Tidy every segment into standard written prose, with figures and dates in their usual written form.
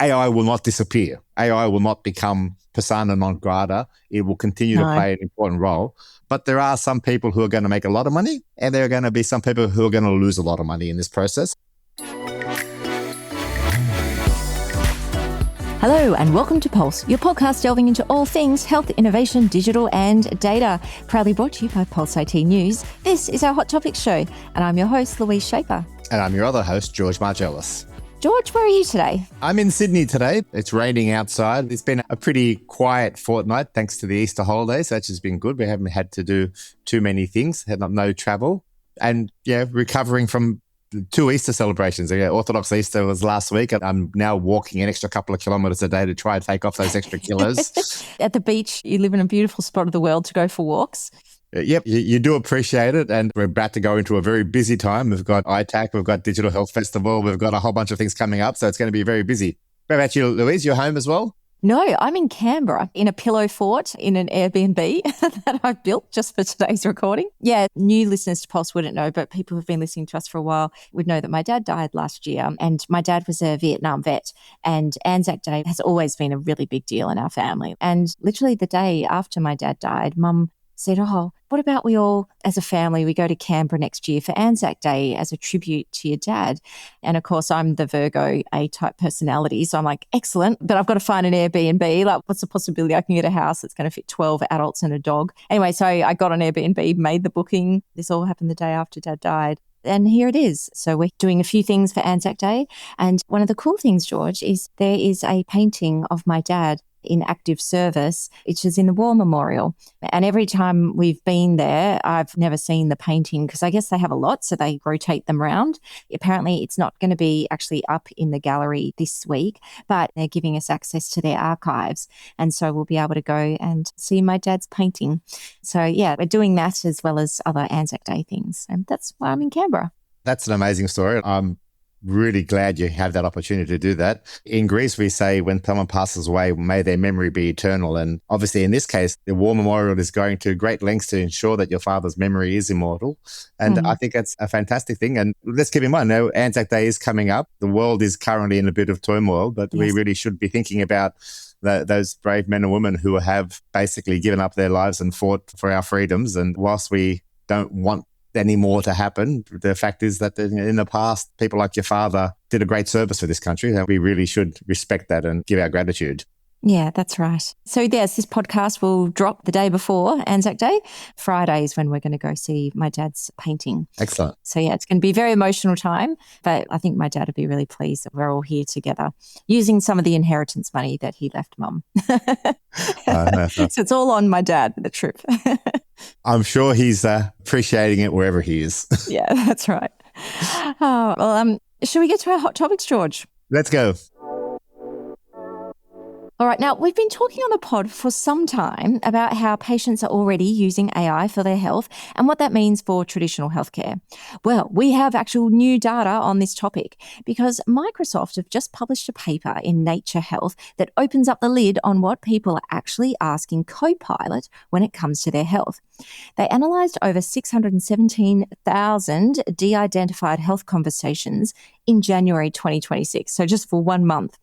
AI will not disappear. AI will not become persona non grata. It will continue to play an important role. But there are some people who are going to make a lot of money, and there are going to be some people who are going to lose a lot of money in this process. Hello and welcome to Pulse, your podcast delving into all things health, innovation, digital and data. Proudly brought to you by Pulse IT News. This is our Hot Topics show and I'm your host, Louise Schaefer. And I'm your other host, George Margellis. George, where are you today? I'm in Sydney today. It's raining outside. It's been a pretty quiet fortnight thanks to the Easter holidays. That's just been good. We haven't had to do too many things, had no travel. And recovering from 2 Easter celebrations. Orthodox Easter was last week, and I'm now walking an extra couple of kilometres a day to try and take off those extra kilos. At the beach, you live in a beautiful spot of the world to go for walks. Yep, you do appreciate it. And we're about to go into a very busy time. We've got ITAC, we've got Digital Health Festival, we've got a whole bunch of things coming up. So it's going to be very busy. What about you, Louise? You're home as well? No, I'm in Canberra in a pillow fort in an Airbnb that I've built just for today's recording. Yeah, new listeners to Pulse wouldn't know, but people who've been listening to us for a while would know that my dad died last year, and my dad was a Vietnam vet, and Anzac Day has always been a really big deal in our family. And literally the day after my dad died, Mum said, what about we all, as a family, we go to Canberra next year for Anzac Day as a tribute to your dad? And of course, I'm the Virgo A-type personality. So I'm like, excellent, but I've got to find an Airbnb. Like, what's the possibility I can get a house that's going to fit 12 adults and a dog? Anyway, so I got on Airbnb, made the booking. This all happened the day after Dad died. And here it is. So we're doing a few things for Anzac Day. And one of the cool things, George, is there is a painting of my dad in active service, which is in the War Memorial. And every time we've been there, I've never seen the painting because I guess they have a lot, so they rotate them around. Apparently, it's not going to be actually up in the gallery this week, but they're giving us access to their archives. And so we'll be able to go and see my dad's painting. So yeah, we're doing that as well as other Anzac Day things. And that's why I'm in Canberra. That's an amazing story. I'm really glad you have that opportunity to do that. In Greece, we say when someone passes away, may their memory be eternal. And obviously, in this case, the War Memorial is going to great lengths to ensure that your father's memory is immortal. And I think that's a fantastic thing. And let's keep in mind, now Anzac Day is coming up. The world is currently in a bit of turmoil, but we really should be thinking about those brave men and women who have basically given up their lives and fought for our freedoms. And whilst we don't want any more to happen, the fact is that in the past, people like your father did a great service for this country, and we really should respect that and give our gratitude. Yeah, that's right. So yes, this podcast will drop the day before Anzac Day. Friday is when we're going to go see my dad's painting. Excellent. So yeah, it's going to be a very emotional time, but I think my dad would be really pleased that we're all here together using some of the inheritance money that he left Mum. No. So it's all on my dad, the trip. I'm sure he's appreciating it wherever he is. Yeah, that's right. Shall we get to our hot topics, George? Let's go. All right. Now, we've been talking on the pod for some time about how patients are already using AI for their health and what that means for traditional healthcare. Well, we have actual new data on this topic because Microsoft have just published a paper in Nature Health that opens up the lid on what people are actually asking Copilot when it comes to their health. They analysed over 617,000 de-identified health conversations in January 2026, so just for 1 month.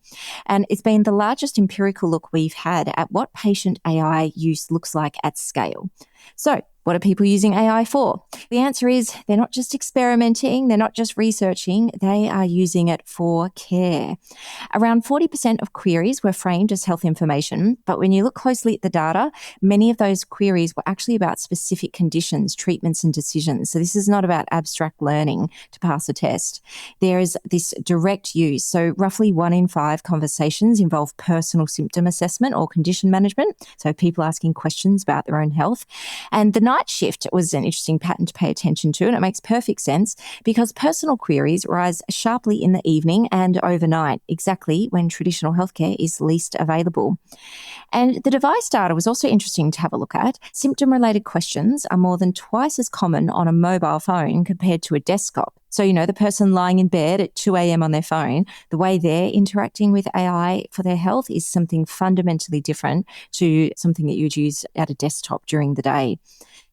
And it's been the largest empirical look we've had at what patient AI use looks like at scale. So what are people using AI for? The answer is they're not just experimenting, they're not just researching, they are using it for care. Around 40% of queries were framed as health information, but when you look closely at the data, many of those queries were actually about specific conditions, treatments and decisions. So this is not about abstract learning to pass a test. There is this direct use. So roughly 1 in 5 conversations involve personal symptom assessment or condition management. So people asking questions about their own health. And the night shift was an interesting pattern to pay attention to, and it makes perfect sense because personal queries rise sharply in the evening and overnight, exactly when traditional healthcare is least available. And the device data was also interesting to have a look at. Symptom-related questions are more than twice as common on a mobile phone compared to a desktop. So, the person lying in bed at 2 a.m. on their phone, the way they're interacting with AI for their health is something fundamentally different to something that you'd use at a desktop during the day.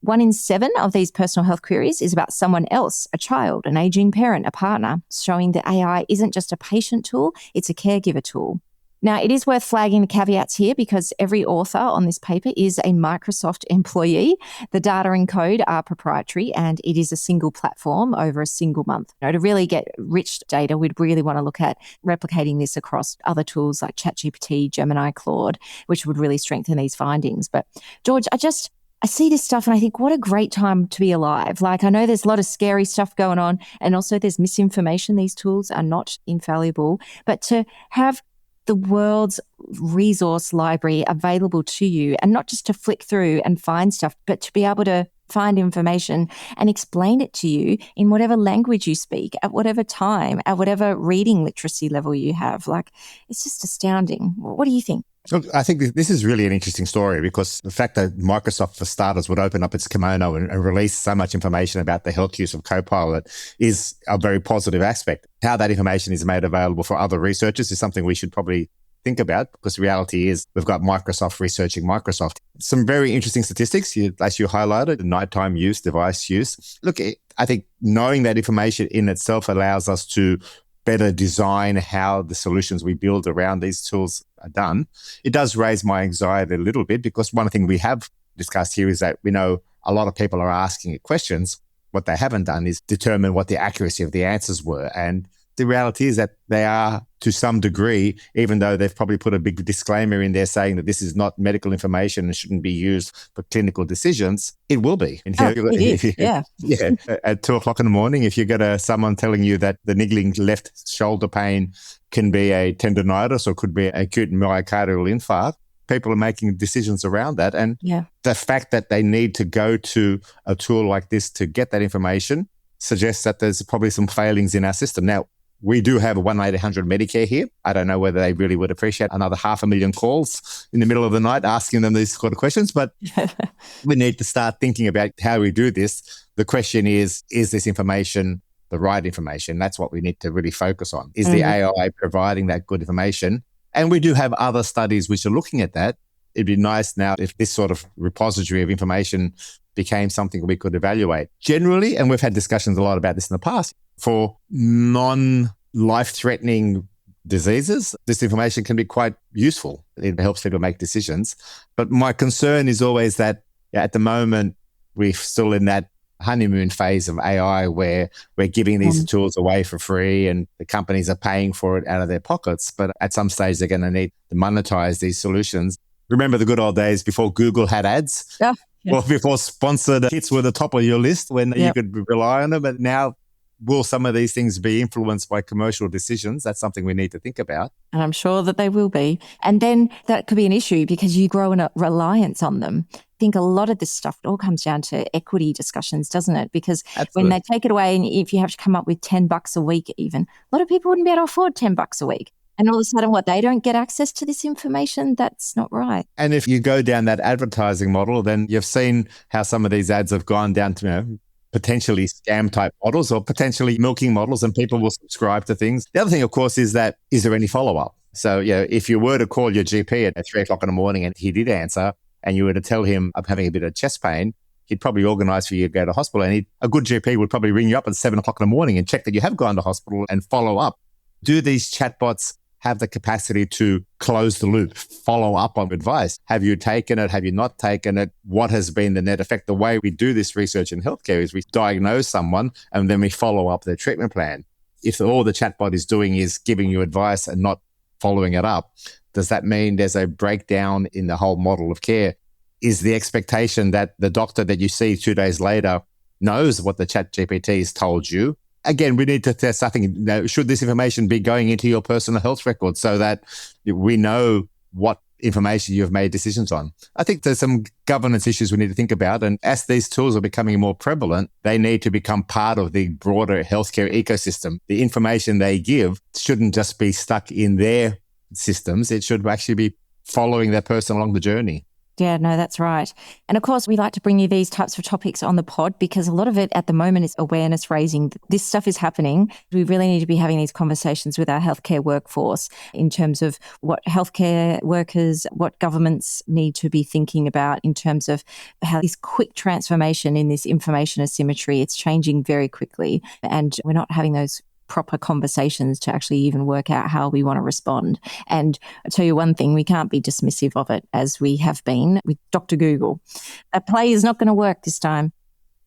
1 in 7 of these personal health queries is about someone else, a child, an aging parent, a partner, showing that AI isn't just a patient tool, it's a caregiver tool. Now, it is worth flagging the caveats here because every author on this paper is a Microsoft employee. The data and code are proprietary and it is a single platform over a single month. To really get rich data, we'd really want to look at replicating this across other tools like ChatGPT, Gemini, Claude, which would really strengthen these findings. But George, I see this stuff and I think, what a great time to be alive. Like, I know there's a lot of scary stuff going on and also there's misinformation. These tools are not infallible, but to have the world's resource library available to you and not just to flick through and find stuff, but to be able to find information and explain it to you in whatever language you speak, at whatever time, at whatever reading literacy level you have. Like, it's just astounding. What do you think? Look, I think this is really an interesting story because the fact that Microsoft, for starters, would open up its kimono and release so much information about the health use of Copilot is a very positive aspect. How that information is made available for other researchers is something we should probably think about, because the reality is we've got Microsoft researching Microsoft. Some very interesting statistics, as you highlighted, nighttime use, device use. Look, I think knowing that information in itself allows us to better design how the solutions we build around these tools are done. It does raise my anxiety a little bit because one thing we have discussed here is that we know a lot of people are asking it questions. What they haven't done is determine what the accuracy of the answers were. And the reality is that they are, to some degree, even though they've probably put a big disclaimer in there saying that this is not medical information and shouldn't be used for clinical decisions, it will be. And Yeah. At 2:00 in the morning, if you get someone telling you that the niggling left shoulder pain can be a tendonitis or could be acute myocardial infarct, people are making decisions around that. And the fact that they need to go to a tool like this to get that information suggests that there's probably some failings in our system. Now, we do have a 1-800 Medicare here. I don't know whether they really would appreciate another 500,000 calls in the middle of the night asking them these sort of questions, but we need to start thinking about how we do this. The question is this information the right information? That's what we need to really focus on. Is the AI providing that good information? And we do have other studies which are looking at that. It'd be nice now if this sort of repository of information became something we could evaluate. Generally, and we've had discussions a lot about this in the past, for non-life-threatening diseases, this information can be quite useful. It helps people make decisions. But my concern is always that at the moment, we're still in that honeymoon phase of AI where we're giving these tools away for free and the companies are paying for it out of their pockets. But at some stage, they're going to need to monetize these solutions. Remember the good old days before Google had ads? Or before sponsored hits were the top of your list when you could rely on them. But now, will some of these things be influenced by commercial decisions? That's something we need to think about. And I'm sure that they will be. And then that could be an issue because you grow in a reliance on them. I think a lot of this stuff, it all comes down to equity discussions, doesn't it? Because when they take it away and if you have to come up with $10 a week even, a lot of people wouldn't be able to afford $10 a week. And all of a sudden, they don't get access to this information? That's not right. And if you go down that advertising model, then you've seen how some of these ads have gone down to, potentially scam type models or potentially milking models, and people will subscribe to things. The other thing, of course, is that, is there any follow-up? So, if you were to call your GP at 3:00 in the morning and he did answer and you were to tell him, I'm having a bit of chest pain, he'd probably organise for you to go to hospital, and a good GP would probably ring you up at 7:00 in the morning and check that you have gone to hospital and follow up. Do these chatbots have the capacity to close the loop, follow up on advice? Have you taken it? Have you not taken it? What has been the net effect? The way we do this research in healthcare is we diagnose someone and then we follow up their treatment plan. If all the chatbot is doing is giving you advice and not following it up, does that mean there's a breakdown in the whole model of care? Is the expectation that the doctor that you see 2 days later knows what the ChatGPT has told you? Again, we need to test something. Should this information be going into your personal health record so that we know what information you've made decisions on? I think there's some governance issues we need to think about. And as these tools are becoming more prevalent, they need to become part of the broader healthcare ecosystem. The information they give shouldn't just be stuck in their systems. It should actually be following that person along the journey. Yeah, no, that's right. And of course, we like to bring you these types of topics on the pod because a lot of it at the moment is awareness raising. This stuff is happening. We really need to be having these conversations with our healthcare workforce in terms of what healthcare workers, what governments need to be thinking about in terms of how this quick transformation in this information asymmetry, it's changing very quickly. And we're not having those proper conversations to actually even work out how we want to respond. And I'll tell you one thing, we can't be dismissive of it as we have been with Dr. Google. That play is not going to work this time.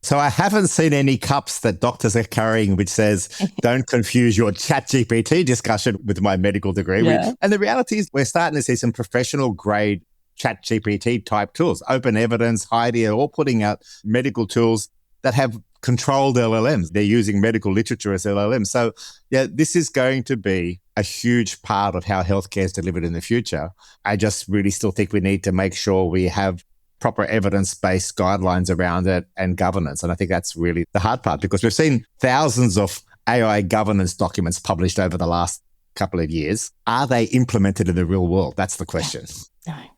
So I haven't seen any cups that doctors are carrying which says, don't confuse your ChatGPT discussion with my medical degree. Yeah. And the reality is we're starting to see some professional grade ChatGPT type tools, Open Evidence, Heidi, are all putting out medical tools that have controlled LLMs. They're using medical literature as LLMs. So yeah, this is going to be a huge part of how healthcare is delivered in the future. I just really still think we need to make sure we have proper evidence-based guidelines around it and governance. And I think that's really the hard part, because we've seen thousands of AI governance documents published over the last couple of years. Are they implemented in the real world? That's the question.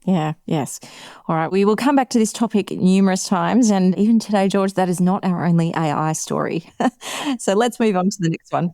Yeah, yes. All right, we will come back to this topic numerous times. And even today, George, that is not our only AI story. So let's move on to the next one.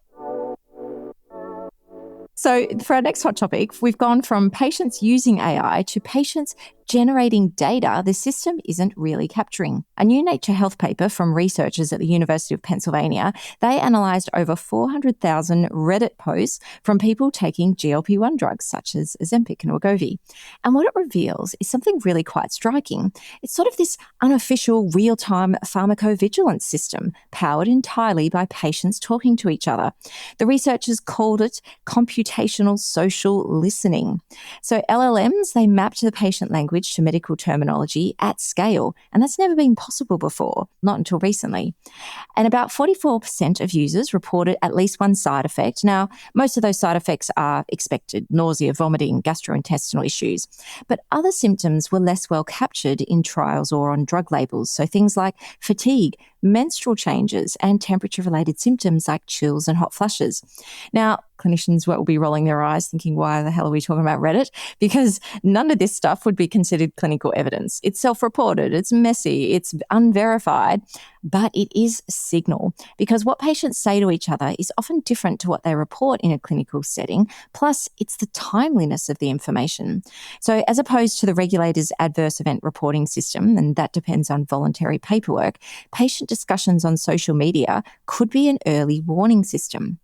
So for our next hot topic, we've gone from patients using AI to patients generating data the system isn't really capturing. A new Nature Health paper from researchers at the University of Pennsylvania, they analysed over 400,000 Reddit posts from people taking GLP-1 drugs such as Ozempic and Wegovy. And what it reveals is something really quite striking. It's sort of this unofficial real-time pharmacovigilance system powered entirely by patients talking to each other. The researchers called it computational social listening. So LLMs, they mapped the patient language to medical terminology at scale, and that's never been possible before, not until recently. And about 44% of users reported at least one side effect. Now, most of those side effects are expected: nausea, vomiting, gastrointestinal issues. But other symptoms were less well captured in trials or on drug labels, so things like fatigue, menstrual changes, and temperature-related symptoms like chills and hot flushes. Now, clinicians will be rolling their eyes thinking, why the hell are we talking about Reddit? Because none of this stuff would be considered clinical evidence. It's self-reported, it's messy, it's unverified, but it is signal, because what patients say to each other is often different to what they report in a clinical setting. Plus, it's the timeliness of the information. So as opposed to the regulator's adverse event reporting system, and that depends on voluntary paperwork, patient discussions on social media could be an early warning system.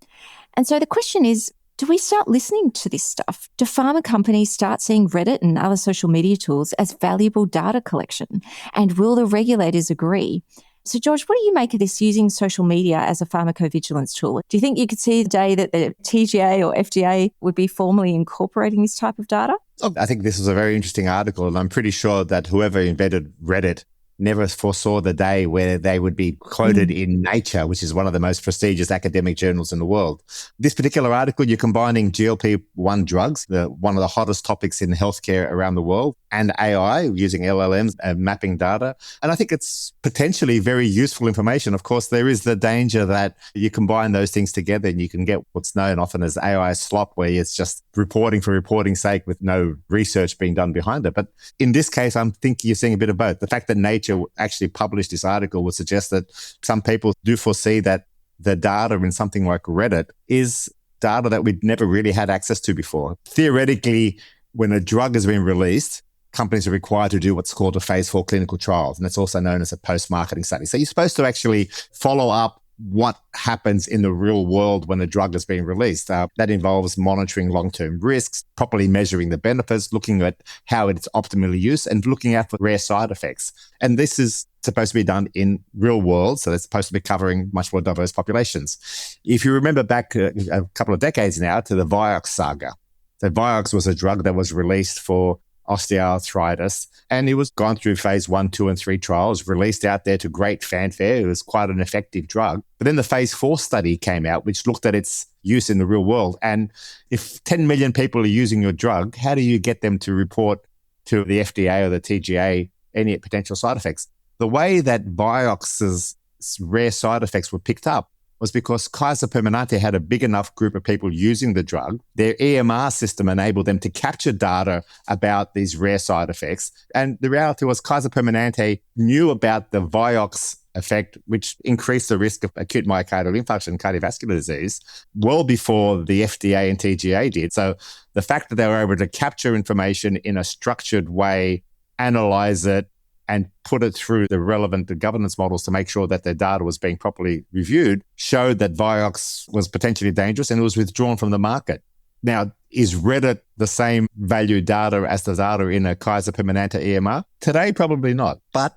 And so the question is, do we start listening to this stuff? Do pharma companies start seeing Reddit and other social media tools as valuable data collection? And will the regulators agree? So, George, what do you make of this, using social media as a pharmacovigilance tool? Do you think you could see the day that the TGA or FDA would be formally incorporating this type of data? I think this was a very interesting article, and I'm pretty sure that whoever invented Reddit never foresaw the day where they would be quoted in Nature, which is one of the most prestigious academic journals in the world. This particular article, you're combining GLP-1 drugs, one of the hottest topics in healthcare around the world, and AI using LLMs and mapping data. And I think it's potentially very useful information. Of course, there is the danger that you combine those things together and you can get what's known often as AI slop, where it's just reporting for reporting's sake with no research being done behind it. But in this case, I'm thinking you're seeing a bit of both. The fact that Nature actually published this article would suggest that some people do foresee that the data in something like Reddit is data that we'd never really had access to before. Theoretically, when a drug has been released, companies are required to do what's called a phase 4 clinical trials, and it's also known as a post-marketing study. So you're supposed to actually follow up what happens in the real world when a drug is being released. That involves monitoring long-term risks, properly measuring the benefits, looking at how it's optimally used, and looking out for rare side effects. And this is supposed to be done in real world, so it's supposed to be covering much more diverse populations. If you remember back a couple of decades now to the Vioxx saga. So Vioxx was a drug that was released for osteoarthritis, and it was gone through phase 1, 2, and 3 trials, released out there to great fanfare. It was quite an effective drug. But then the phase 4 study came out, which looked at its use in the real world. And if 10 million people are using your drug, how do you get them to report to the FDA or the TGA any potential side effects? The way that Vioxx's rare side effects were picked up was because Kaiser Permanente had a big enough group of people using the drug. Their EMR system enabled them to capture data about these rare side effects. And the reality was Kaiser Permanente knew about the Vioxx effect, which increased the risk of acute myocardial infarction and cardiovascular disease, well before the FDA and TGA did. So the fact that they were able to capture information in a structured way, analyze it, and put it through the relevant governance models to make sure that their data was being properly reviewed, showed that Vioxx was potentially dangerous and it was withdrawn from the market. Now, is Reddit the same value data as the data in a Kaiser Permanente EMR? Today, probably not. But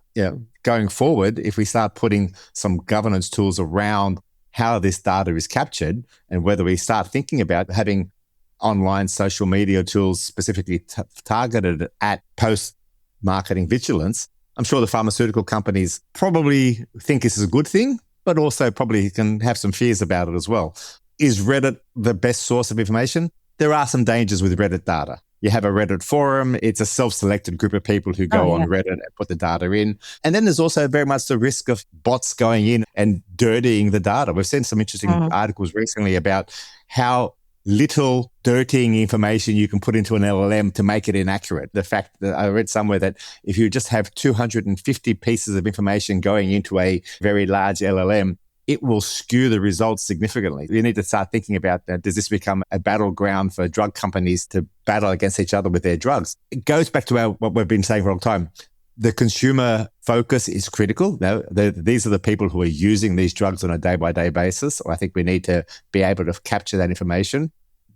going forward, if we start putting some governance tools around how this data is captured and whether we start thinking about having online social media tools specifically targeted at post-marketing vigilance, I'm sure the pharmaceutical companies probably think this is a good thing, but also probably can have some fears about it as well. Is Reddit the best source of information? There are some dangers with Reddit data. You have a Reddit forum. It's a self-selected group of people who go on Reddit and put the data in. And then there's also very much the risk of bots going in and dirtying the data. We've seen some interesting articles recently about how little dirtying information you can put into an LLM to make it inaccurate. The fact that I read somewhere that if you just have 250 pieces of information going into a very large LLM, it will skew the results significantly. You need to start thinking about that. Does this become a battleground for drug companies to battle against each other with their drugs? It goes back to what we've been saying for a long time. The consumer focus is critical. Now, these are the people who are using these drugs on a day-by-day basis. I think we need to be able to capture that information.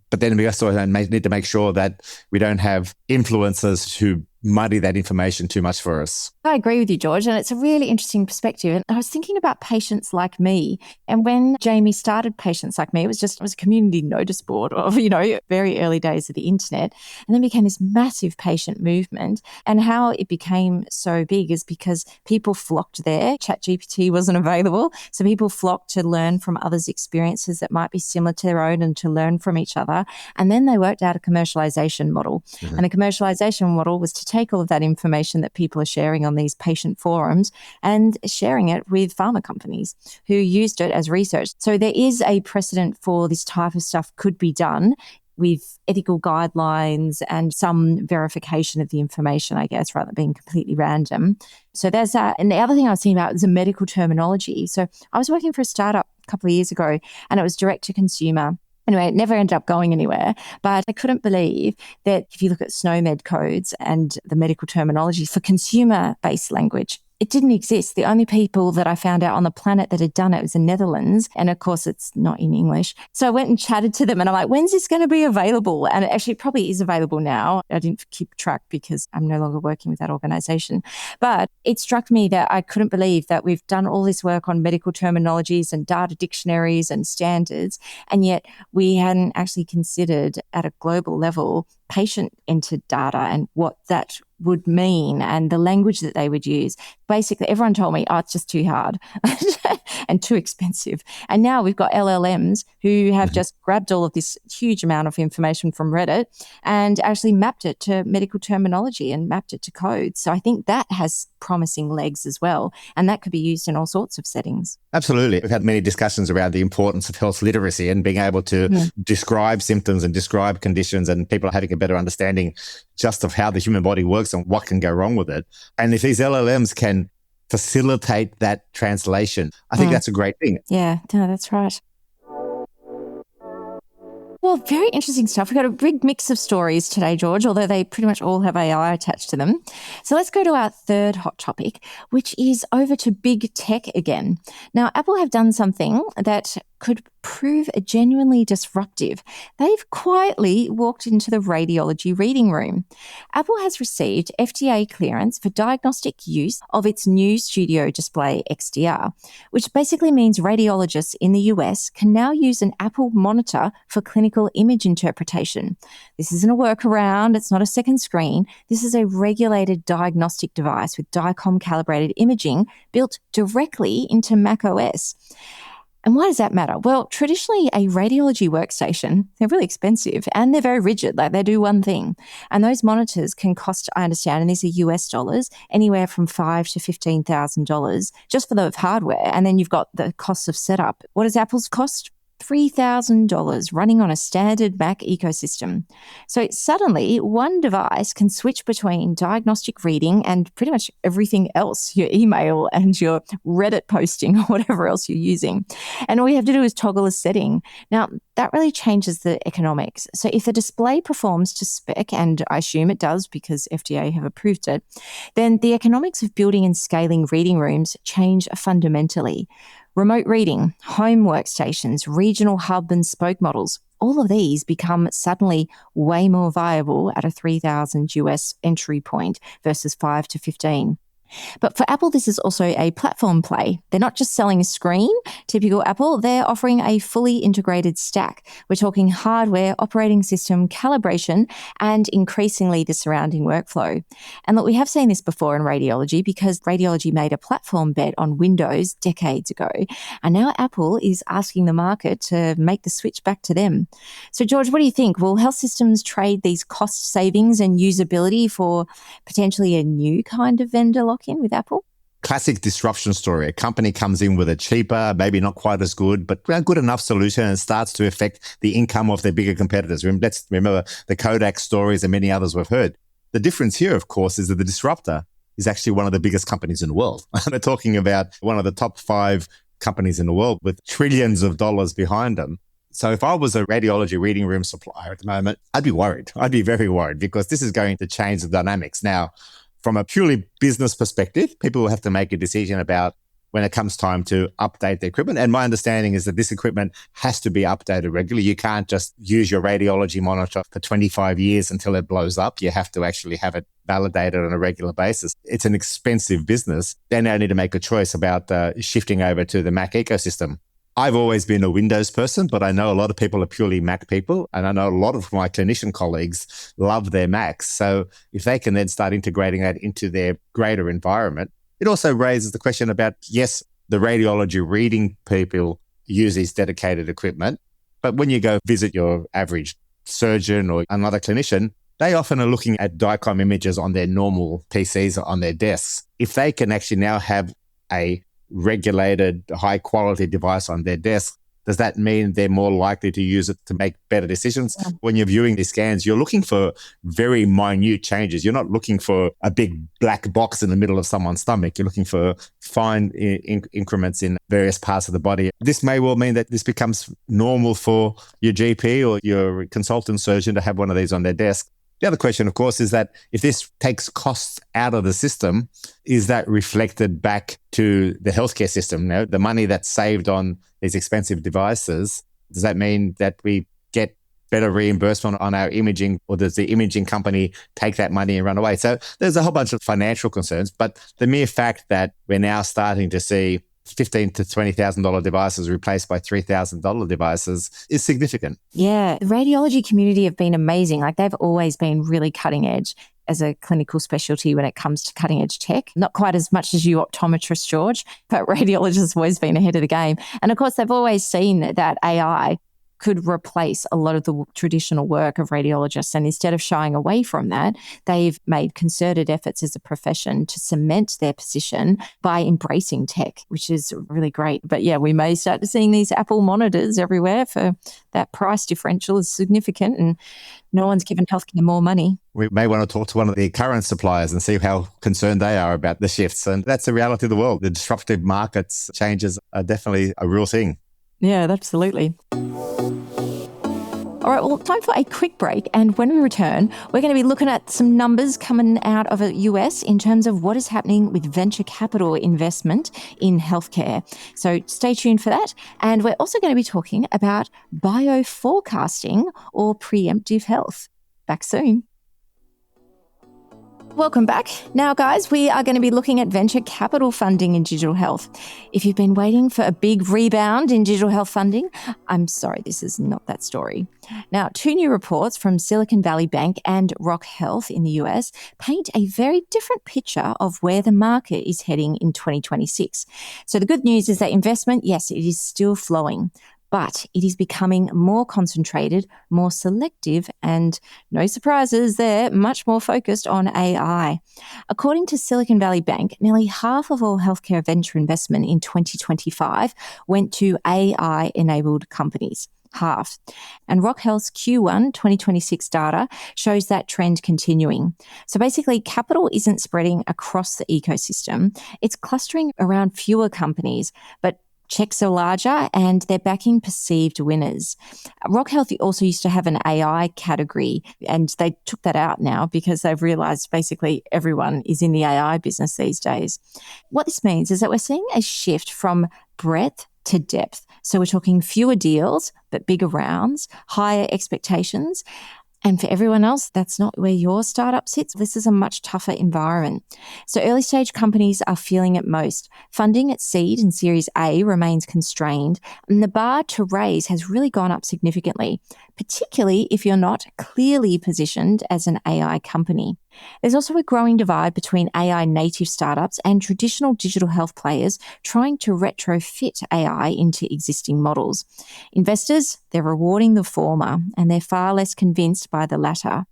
But then we also need to make sure that we don't have influencers who muddy that information too much for us. I agree with you, George, and it's a really interesting perspective. And I was thinking about Patients Like Me. And when Jamie started Patients Like Me, it was a community notice board of, very early days of the internet. And then became this massive patient movement. And how it became so big is because people flocked there. ChatGPT wasn't available. So people flocked to learn from others' experiences that might be similar to their own and to learn from each other. And then they worked out a commercialization model. Mm-hmm. And the commercialization model was to take all of that information that people are sharing on these patient forums and sharing it with pharma companies who used it as research. So there is a precedent for this type of stuff could be done with ethical guidelines and some verification of the information, I guess, rather than being completely random. So there's that. And the other thing I was thinking about is the medical terminology. So I was working for a startup a couple of years ago and it was direct to consumer. Anyway, it never ended up going anywhere, but I couldn't believe that if you look at SNOMED codes and the medical terminology for consumer-based language, it didn't exist. The only people that I found out on the planet that had done it was the Netherlands. And of course, it's not in English. So I went and chatted to them and I'm like, when's this going to be available? And it actually probably is available now. I didn't keep track because I'm no longer working with that organization. But it struck me that I couldn't believe that we've done all this work on medical terminologies and data dictionaries and standards. And yet we hadn't actually considered at a global level patient-entered data and what that would mean and the language that they would use. Basically, everyone told me, it's just too hard and too expensive. And now we've got LLMs who have just grabbed all of this huge amount of information from Reddit and actually mapped it to medical terminology and mapped it to codes. So I think that has promising legs as well. And that could be used in all sorts of settings. Absolutely. We've had many discussions around the importance of health literacy and being able to describe symptoms and describe conditions, and people having a better understanding just of how the human body works and what can go wrong with it. And if these LLMs can facilitate that translation, I think that's a great thing. Yeah, no, that's right. Well, very interesting stuff. We've got a big mix of stories today, George, although they pretty much all have AI attached to them. So let's go to our third hot topic, which is over to big tech again. Now, Apple have done something that could prove genuinely disruptive. They've quietly walked into the radiology reading room. Apple has received FDA clearance for diagnostic use of its new Studio Display XDR, which basically means radiologists in the US can now use an Apple monitor for clinical image interpretation. This isn't a workaround. It's not a second screen. This is a regulated diagnostic device with DICOM calibrated imaging built directly into macOS. And why does that matter? Well, traditionally, a radiology workstation, they're really expensive and they're very rigid, like they do one thing. And those monitors can cost, I understand, and these are US dollars, anywhere from $5,000 to $15,000 just for the hardware. And then you've got the cost of setup. What does Apple's cost? $3,000 running on a standard Mac ecosystem. So suddenly, one device can switch between diagnostic reading and pretty much everything else, your email and your Reddit posting or whatever else you're using. And all you have to do is toggle a setting. Now, that really changes the economics. So if the display performs to spec, and I assume it does because FDA have approved it, then the economics of building and scaling reading rooms change fundamentally. Remote reading, home workstations, regional hub and spoke models, all of these become suddenly way more viable at a $3,000 US entry point versus $5 to $15. But for Apple, this is also a platform play. They're not just selling a screen, typical Apple, they're offering a fully integrated stack. We're talking hardware, operating system, calibration, and increasingly the surrounding workflow. And look, we have seen this before in radiology because radiology made a platform bet on Windows decades ago. And now Apple is asking the market to make the switch back to them. So George, what do you think? Will health systems trade these cost savings and usability for potentially a new kind of vendor lock-in with Apple? Classic disruption story. A company comes in with a cheaper, maybe not quite as good, but good enough solution and starts to affect the income of their bigger competitors. Let's remember the Kodak stories and many others we've heard. The difference here, of course, is that the disruptor is actually one of the biggest companies in the world. We're talking about one of the top 5 companies in the world with trillions of dollars behind them. So if I was a radiology reading room supplier at the moment, I'd be worried. I'd be very worried because this is going to change the dynamics. Now, from a purely business perspective, people will have to make a decision about when it comes time to update the equipment. And my understanding is that this equipment has to be updated regularly. You can't just use your radiology monitor for 25 years until it blows up. You have to actually have it validated on a regular basis. It's an expensive business. They now need to make a choice about shifting over to the Mac ecosystem. I've always been a Windows person, but I know a lot of people are purely Mac people. And I know a lot of my clinician colleagues love their Macs. So if they can then start integrating that into their greater environment, it also raises the question about, yes, the radiology reading people use these dedicated equipment. But when you go visit your average surgeon or another clinician, they often are looking at DICOM images on their normal PCs or on their desks. If they can actually now have a regulated, high-quality device on their desk, does that mean they're more likely to use it to make better decisions? Yeah. When you're viewing these scans, you're looking for very minute changes. You're not looking for a big black box in the middle of someone's stomach. You're looking for fine increments in various parts of the body. This may well mean that this becomes normal for your GP or your consultant surgeon to have one of these on their desk. The other question, of course, is that if this takes costs out of the system, is that reflected back to the healthcare system? Now, the money that's saved on these expensive devices, does that mean that we get better reimbursement on our imaging, or does the imaging company take that money and run away? So there's a whole bunch of financial concerns, but the mere fact that we're now starting to see $15,000 to $20,000 devices replaced by $3,000 devices is significant. Yeah, the radiology community have been amazing. Like, they've always been really cutting edge as a clinical specialty when it comes to cutting edge tech. Not quite as much as you optometrists, George, but radiologists have always been ahead of the game. And of course, they've always seen that AI could replace a lot of the traditional work of radiologists. And instead of shying away from that, they've made concerted efforts as a profession to cement their position by embracing tech, which is really great. But yeah, we may start seeing these Apple monitors everywhere, for that price differential is significant and no one's given healthcare more money. We may want to talk to one of the current suppliers and see how concerned they are about the shifts. And that's the reality of the world. The disruptive markets changes are definitely a real thing. Yeah, absolutely. All right, well, time for a quick break. And when we return, we're going to be looking at some numbers coming out of the US in terms of what is happening with venture capital investment in healthcare. So stay tuned for that. And we're also going to be talking about bioforecasting or preemptive health. Back soon. Welcome back. Now, guys, we are going to be looking at venture capital funding in digital health. If you've been waiting for a big rebound in digital health funding, I'm sorry, this is not that story. Now, 2 new reports from Silicon Valley Bank and Rock Health in the US paint a very different picture of where the market is heading in 2026. So the good news is that investment, yes, it is still flowing, but it is becoming more concentrated, more selective, and no surprises there, much more focused on AI. According to Silicon Valley Bank, nearly half of all healthcare venture investment in 2025 went to AI-enabled companies. Half. And Rock Health's Q1 2026 data shows that trend continuing. So basically, capital isn't spreading across the ecosystem. It's clustering around fewer companies, but checks are larger and they're backing perceived winners. Rock Health also used to have an AI category, and they took that out now because they've realized basically everyone is in the AI business these days. What this means is that we're seeing a shift from breadth to depth. So we're talking fewer deals, but bigger rounds, higher expectations. And for everyone else, that's not where your startup sits. This is a much tougher environment. So early stage companies are feeling it most. Funding at seed and Series A remains constrained, and the bar to raise has really gone up significantly, particularly if you're not clearly positioned as an AI company. There's also a growing divide between AI native startups and traditional digital health players trying to retrofit AI into existing models. Investors, they're rewarding the former, and they're far less convinced by the latter.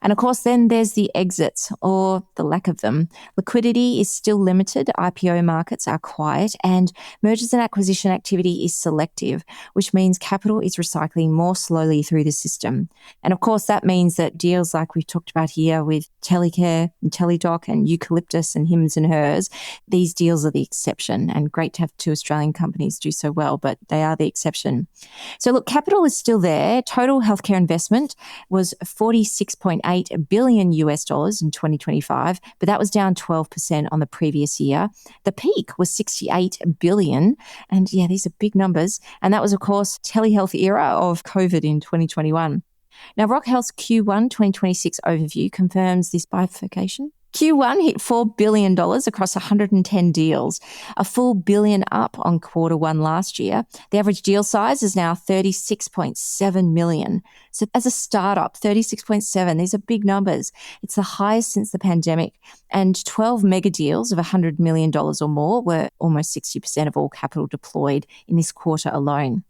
And of course, then there's the exits, or the lack of them. Liquidity is still limited, IPO markets are quiet, and mergers and acquisition activity is selective, which means capital is recycling more slowly through the system. And of course, that means that deals like we've talked about here with Telecare and Teledoc and Eucalyptus and Hims and Hers, these deals are the exception, and great to have two Australian companies do so well, but they are the exception. So look, capital is still there. Total healthcare investment was $46.8 billion US dollars in 2025, but that was down 12% on the previous year. The peak was $68 billion. And yeah, these are big numbers. And that was, of course, telehealth era of COVID in 2021. Now, Rock Health's Q1 2026 overview confirms this bifurcation. Q1 hit $4 billion across 110 deals, a full billion up on Q1 last year. The average deal size is now $36.7 million. So as a startup, 36.7, these are big numbers. It's the highest since the pandemic. And 12 mega deals of $100 million or more were almost 60% of all capital deployed in this quarter alone.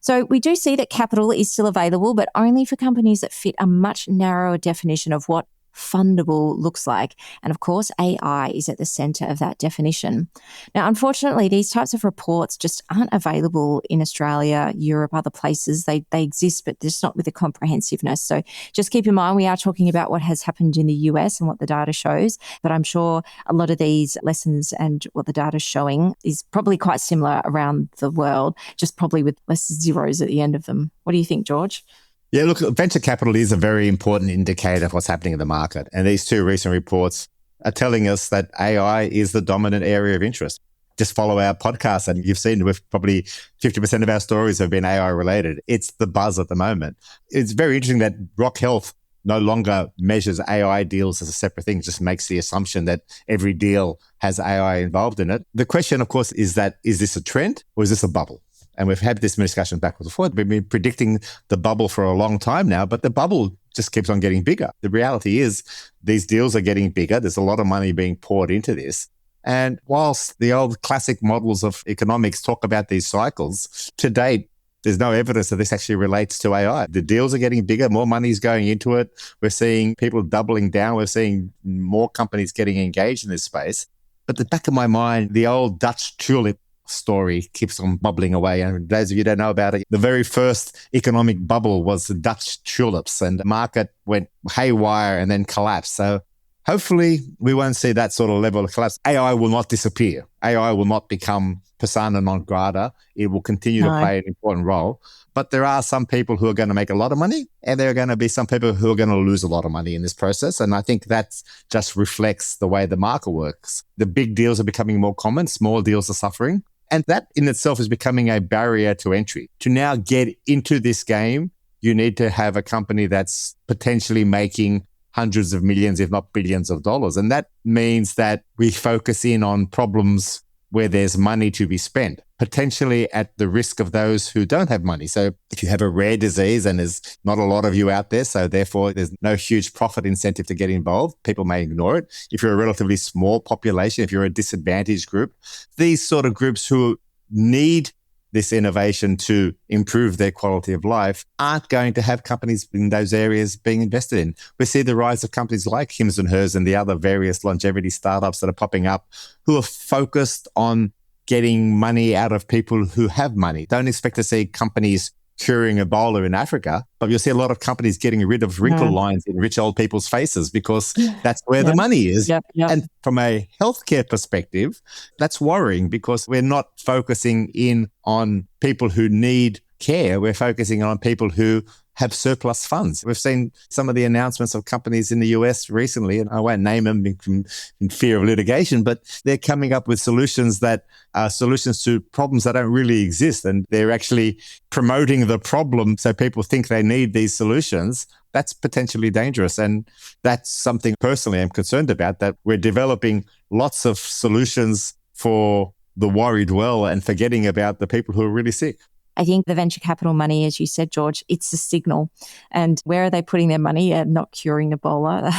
So we do see that capital is still available, but only for companies that fit a much narrower definition of what fundable looks like. And of course, AI is at the center of that definition. Now, unfortunately, these types of reports just aren't available in Australia, Europe, other places. They exist, but just not with the comprehensiveness. So just keep in mind, we are talking about what has happened in the US and what the data shows, but I'm sure a lot of these lessons and what the data is showing is probably quite similar around the world, just probably with less zeros at the end of them. What do you think, George? Yeah, look, venture capital is a very important indicator of what's happening in the market. And these two recent reports are telling us that AI is the dominant area of interest. Just follow our podcast and you've seen with probably 50% of our stories have been AI related. It's the buzz at the moment. It's very interesting that Rock Health no longer measures AI deals as a separate thing, just makes the assumption that every deal has AI involved in it. The question, of course, is this a trend or is this a bubble? And we've had this discussion backwards and forth. We've been predicting the bubble for a long time now, but the bubble just keeps on getting bigger. The reality is these deals are getting bigger. There's a lot of money being poured into this. And whilst the old classic models of economics talk about these cycles, to date, there's no evidence that this actually relates to AI. The deals are getting bigger, more money is going into it. We're seeing people doubling down. We're seeing more companies getting engaged in this space. But at the back of my mind, the old Dutch tulip story keeps on bubbling away. And those of you who don't know about it, the very first economic bubble was the Dutch tulips and the market went haywire and then collapsed. So hopefully we won't see that sort of level of collapse. AI will not disappear. AI will not become persona non grata. It will continue to play an important role. But there are some people who are going to make a lot of money and there are going to be some people who are going to lose a lot of money in this process. And I think that just reflects the way the market works. The big deals are becoming more common. Small deals are suffering. And that in itself is becoming a barrier to entry. To now get into this game, you need to have a company that's potentially making hundreds of millions, if not billions of dollars. And that means that we focus in on problems where there's money to be spent, potentially at the risk of those who don't have money. So if you have a rare disease and there's not a lot of you out there, so therefore there's no huge profit incentive to get involved, people may ignore it. If you're a relatively small population, if you're a disadvantaged group, these sort of groups who need this innovation to improve their quality of life aren't going to have companies in those areas being invested in. We see the rise of companies like Hims and Hers and the other various longevity startups that are popping up who are focused on getting money out of people who have money. Don't expect to see companies curing Ebola in Africa, but you'll see a lot of companies getting rid of wrinkle lines in rich old people's faces because that's where the money is. Yep. And from a healthcare perspective, that's worrying because we're not focusing in on people who need care. We're focusing on people who have surplus funds. We've seen some of the announcements of companies in the US recently, and I won't name them in fear of litigation, but they're coming up with solutions that are solutions to problems that don't really exist. And they're actually promoting the problem so people think they need these solutions. That's potentially dangerous. And that's something personally I'm concerned about, that we're developing lots of solutions for the worried well and forgetting about the people who are really sick. I think the venture capital money, as you said, George, it's a signal. And where are they putting their money? Not curing Ebola.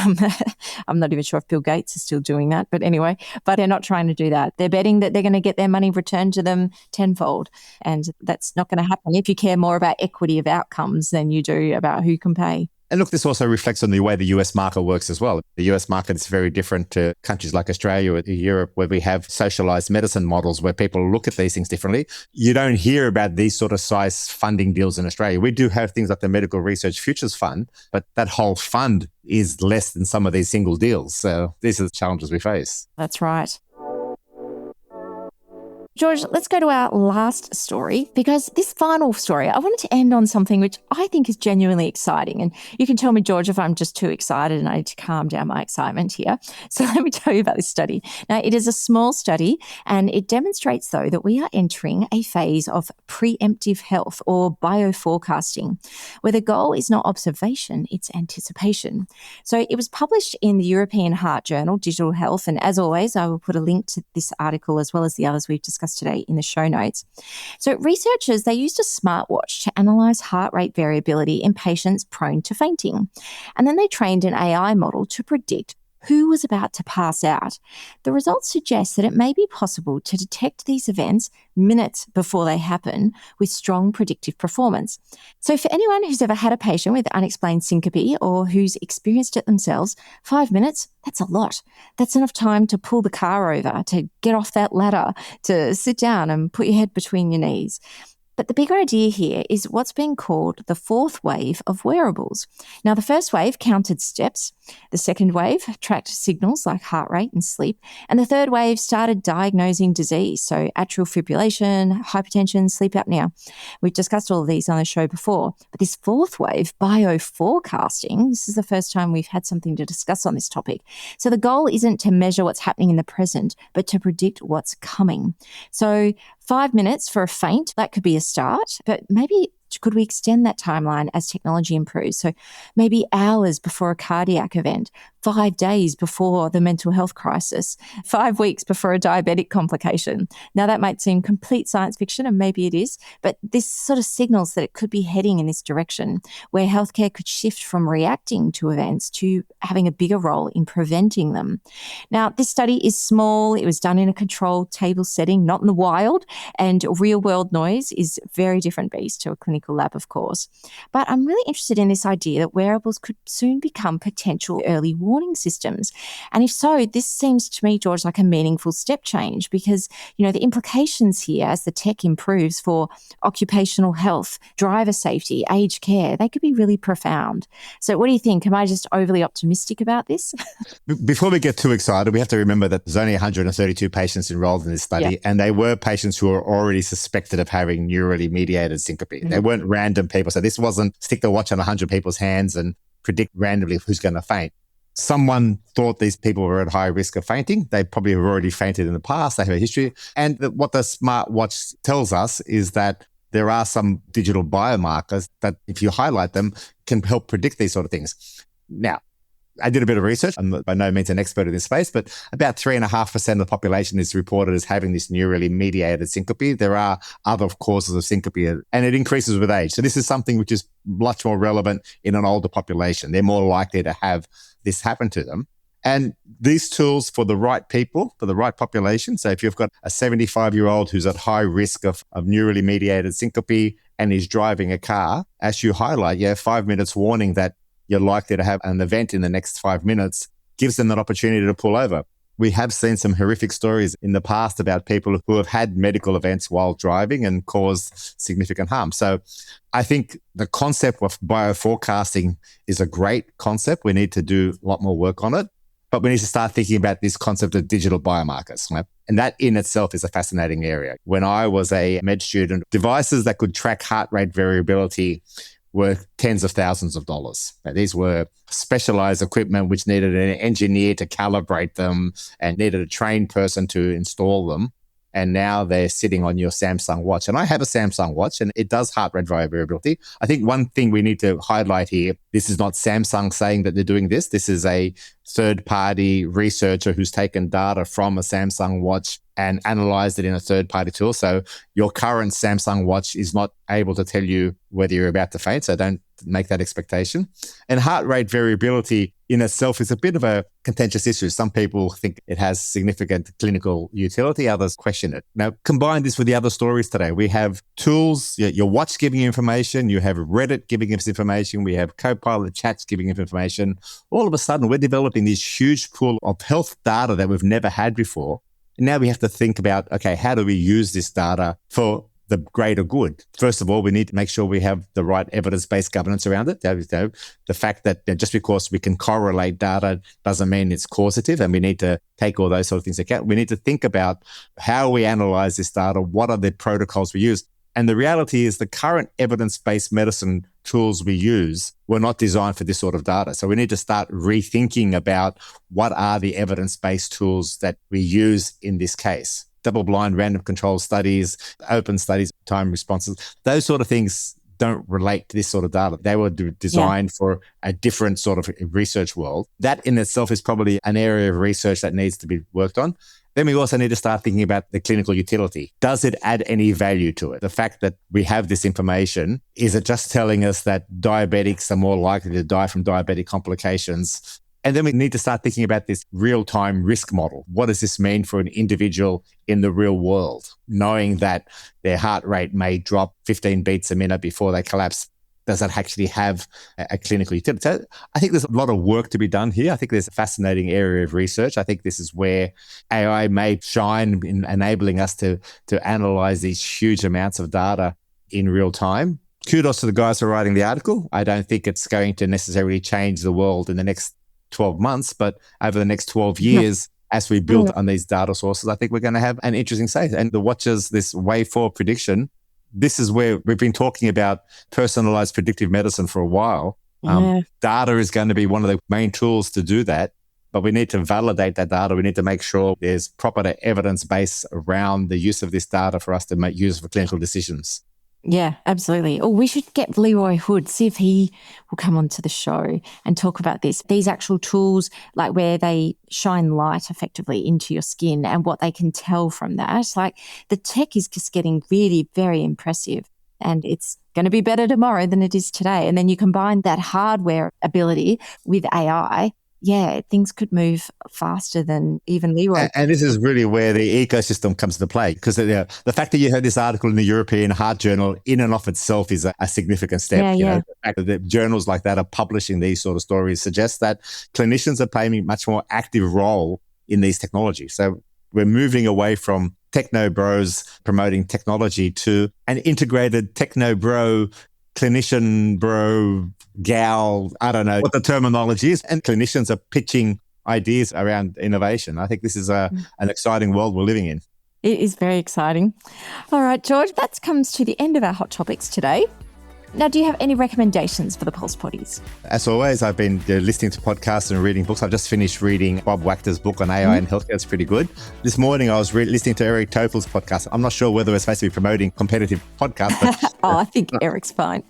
I'm not even sure if Bill Gates is still doing that. But anyway, but they're not trying to do that. They're betting that they're going to get their money returned to them tenfold. And that's not going to happen if you care more about equity of outcomes than you do about who can pay. And look, this also reflects on the way the US market works as well. The US market is very different to countries like Australia or Europe, where we have socialized medicine models where people look at these things differently. You don't hear about these sort of size funding deals in Australia. We do have things like the Medical Research Futures Fund, but that whole fund is less than some of these single deals. So these are the challenges we face. That's right. George, let's go to our last story, because this final story, I wanted to end on something which I think is genuinely exciting. And you can tell me, George, if I'm just too excited and I need to calm down my excitement here. So let me tell you about this study. Now, it is a small study, and it demonstrates, though, that we are entering a phase of preemptive health, or bioforecasting, where the goal is not observation, it's anticipation. So it was published in the European Heart Journal, Digital Health. And as always, I will put a link to this article as well as the others we've discussed today in the show notes. So researchers, they used a smartwatch to analyze heart rate variability in patients prone to fainting. And then they trained an AI model to predict who was about to pass out. The results suggest that it may be possible to detect these events minutes before they happen with strong predictive performance. So for anyone who's ever had a patient with unexplained syncope or who's experienced it themselves, 5 minutes, that's a lot. That's enough time to pull the car over, to get off that ladder, to sit down and put your head between your knees. But the bigger idea here is what's being called the fourth wave of wearables. Now, the first wave counted steps. The second wave tracked signals like heart rate and sleep. And the third wave started diagnosing disease, so atrial fibrillation, hypertension, sleep apnea. We've discussed all of these on the show before. But this fourth wave, bioforecasting, this is the first time we've had something to discuss on this topic. So the goal isn't to measure what's happening in the present, but to predict what's coming. So 5 minutes for a faint, that could be a start, but maybe could we extend that timeline as technology improves? So maybe hours before a cardiac event, 5 days before the mental health crisis, 5 weeks before a diabetic complication. Now, that might seem complete science fiction, and maybe it is, but this sort of signals that it could be heading in this direction, where healthcare could shift from reacting to events to having a bigger role in preventing them. Now, this study is small. It was done in a controlled table setting, not in the wild, and real-world noise is a very different beast to a clinical lab, of course. But I'm really interested in this idea that wearables could soon become potential early warning systems. And if so, this seems to me, George, like a meaningful step change, because, you know, the implications here as the tech improves for occupational health, driver safety, aged care, they could be really profound. So what do you think? Am I just overly optimistic about this? Before we get too excited, we have to remember that there's only 132 patients enrolled in this study, and they were patients who were already suspected of having neurally mediated syncope. They weren't random people. So this wasn't stick the watch on 100 people's hands and predict randomly who's going to faint. Someone thought these people were at high risk of fainting. They probably have already fainted in the past. They have a history. And what the smartwatch tells us is that there are some digital biomarkers that, if you highlight them, can help predict these sort of things. Now, I did a bit of research. I'm by no means an expert in this space, but about 3.5% of the population is reported as having this neurally mediated syncope. There are other causes of syncope, and it increases with age. So this is something which is much more relevant in an older population. They're more likely to have this happen to them. And these tools for the right people, for the right population. So if you've got a 75-year-old who's at high risk of neurally mediated syncope and is driving a car, as you highlight, 5 minutes warning that you're likely to have an event in the next 5 minutes gives them that opportunity to pull over. We have seen some horrific stories in the past about people who have had medical events while driving and caused significant harm. So I think the concept of bioforecasting is a great concept. We need to do a lot more work on it. But we need to start thinking about this concept of digital biomarkers. Right? And that in itself is a fascinating area. When I was a med student, devices that could track heart rate variability were tens of thousands of dollars. These were specialized equipment which needed an engineer to calibrate them and needed a trained person to install them. And now they're sitting on your Samsung watch. And I have a Samsung watch and it does heart rate variability. I think one thing we need to highlight here, this is not Samsung saying that they're doing this. This is a third-party researcher who's taken data from a Samsung watch and analyzed it in a third-party tool. So your current Samsung watch is not able to tell you whether you're about to faint. So don't make that expectation. And heart rate variability in itself is a bit of a contentious issue. Some people think it has significant clinical utility. Others question it. Now, combine this with the other stories today. We have tools, your watch giving you information. You have Reddit giving us information. We have Copilot chats giving us information. All of a sudden, we're developing this huge pool of health data that we've never had before. And now we have to think about, okay, how do we use this data for the greater good? First of all, we need to make sure we have the right evidence-based governance around it. The fact that just because we can correlate data doesn't mean it's causative, and we need to take all those sort of things into account. We need to think about how we analyze this data, what are the protocols we use. And the reality is the current evidence-based medicine tools we use were not designed for this sort of data. So we need to start rethinking about what are the evidence-based tools that we use in this case. Double-blind, random control studies, open studies, time responses, those sort of things don't relate to this sort of data. They were designed for a different sort of research world. That in itself is probably an area of research that needs to be worked on. Then we also need to start thinking about the clinical utility. Does it add any value to it? The fact that we have this information, is it just telling us that diabetics are more likely to die from diabetic complications? And then we need to start thinking about this real-time risk model. What does this mean for an individual in the real world, knowing that their heart rate may drop 15 beats a minute before they collapse? Does that actually have a clinical utility? So I think there's a lot of work to be done here. I think there's a fascinating area of research. I think this is where AI may shine in enabling us to analyze these huge amounts of data in real time. Kudos to the guys who are writing the article. I don't think it's going to necessarily change the world in the next 12 months, but over the next 12 years, as we build on these data sources, I think we're going to have an interesting stage. And the watches, this way forward prediction, this is where we've been talking about personalized predictive medicine for a while. Data is going to be one of the main tools to do that, but we need to validate that data. We need to make sure there's proper evidence base around the use of this data for us to make use for clinical decisions. Yeah, absolutely. Oh, we should get Leroy Hood, see if he will come onto the show and talk about this. These actual tools, like where they shine light effectively into your skin and what they can tell from that. Like the tech is just getting really very impressive, and it's going to be better tomorrow than it is today. And then you combine that hardware ability with AI. Yeah, things could move faster than even Leroy. And this is really where the ecosystem comes into play, because the fact that you heard this article in the European Heart Journal in and of itself is a significant step. You know, the fact that journals like that are publishing these sort of stories suggests that clinicians are playing a much more active role in these technologies. So we're moving away from techno bros promoting technology to an integrated techno bro, clinician bro, gal, I don't know what the terminology is. And clinicians are pitching ideas around innovation. I think this is an exciting world we're living in. It is very exciting. All right, George, that comes to the end of our hot topics today. Now, do you have any recommendations for the Pulse Potties? As always, I've been listening to podcasts and reading books. I've just finished reading Bob Wachter's book on AI and healthcare. It's pretty good. This morning, I was listening to Eric Topol's podcast. I'm not sure whether we're supposed to be promoting competitive podcasts. But, I think Eric's fine.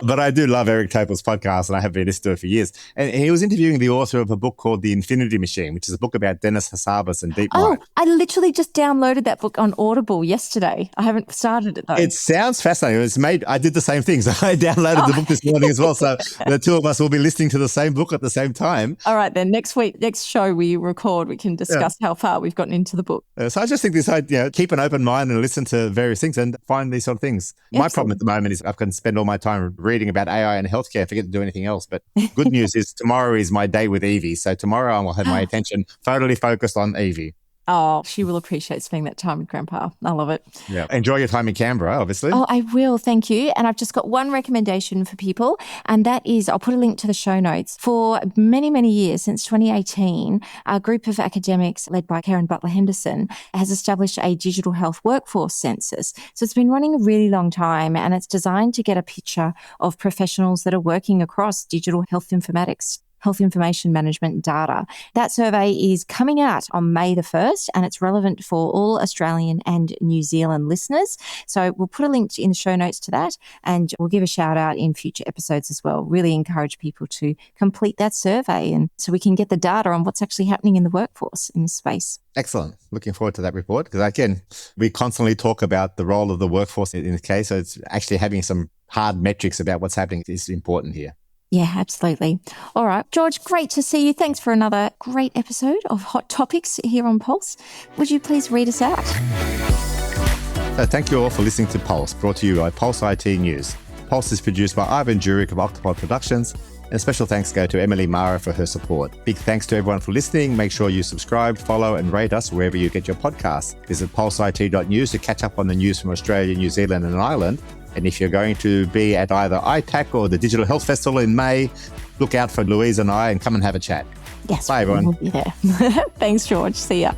But I do love Eric Topol's podcast, and I have been listening to it for years. And he was interviewing the author of a book called The Infinity Machine, which is a book about Dennis Hassabis and DeepMind. Oh, I literally just downloaded that book on Audible yesterday. I haven't started it though. It sounds fascinating. I did the same thing. So I downloaded the book this morning as well. So the two of us will be listening to the same book at the same time. All right, then next show we record, we can discuss how far we've gotten into the book. So I just think this idea, keep an open mind and listen to various things and find these sort of things. Excellent. My problem at the moment is I can spend all my time reading about AI and healthcare, forget to do anything else. But good news is tomorrow is my day with Evie. So tomorrow I will have my attention totally focused on Evie. Oh, she will appreciate spending that time with Grandpa. I love it. Yeah. Enjoy your time in Canberra, obviously. Oh, I will. Thank you. And I've just got one recommendation for people, and that is, I'll put a link to the show notes. For many, many years, since 2018, a group of academics led by Karen Butler Henderson has established a digital health workforce census. So it's been running a really long time, and it's designed to get a picture of professionals that are working across digital health informatics, health information management data. That survey is coming out on May the 1st, and it's relevant for all Australian and New Zealand listeners. So we'll put a link in the show notes to that, and we'll give a shout out in future episodes as well. Really encourage people to complete that survey, and so we can get the data on what's actually happening in the workforce in this space. Excellent. Looking forward to that report, because again, we constantly talk about the role of the workforce in this case. So it's actually having some hard metrics about what's happening is important here. Yeah, absolutely. All right, George, great to see you. Thanks for another great episode of Hot Topics here on Pulse. Would you please read us out? So thank you all for listening to Pulse, brought to you by Pulse IT News. Pulse is produced by Ivan Jurek of Octopod Productions, and special thanks go to Emily Mara for her support. Big thanks to everyone for listening. Make sure you subscribe, follow, and rate us wherever you get your podcasts. Visit pulseit.news to catch up on the news from Australia, New Zealand, and Ireland. And if you're going to be at either ITAC or the Digital Health Festival in May, look out for Louise and I and come and have a chat. Yes, bye everyone. We'll be there. Thanks, George. See ya.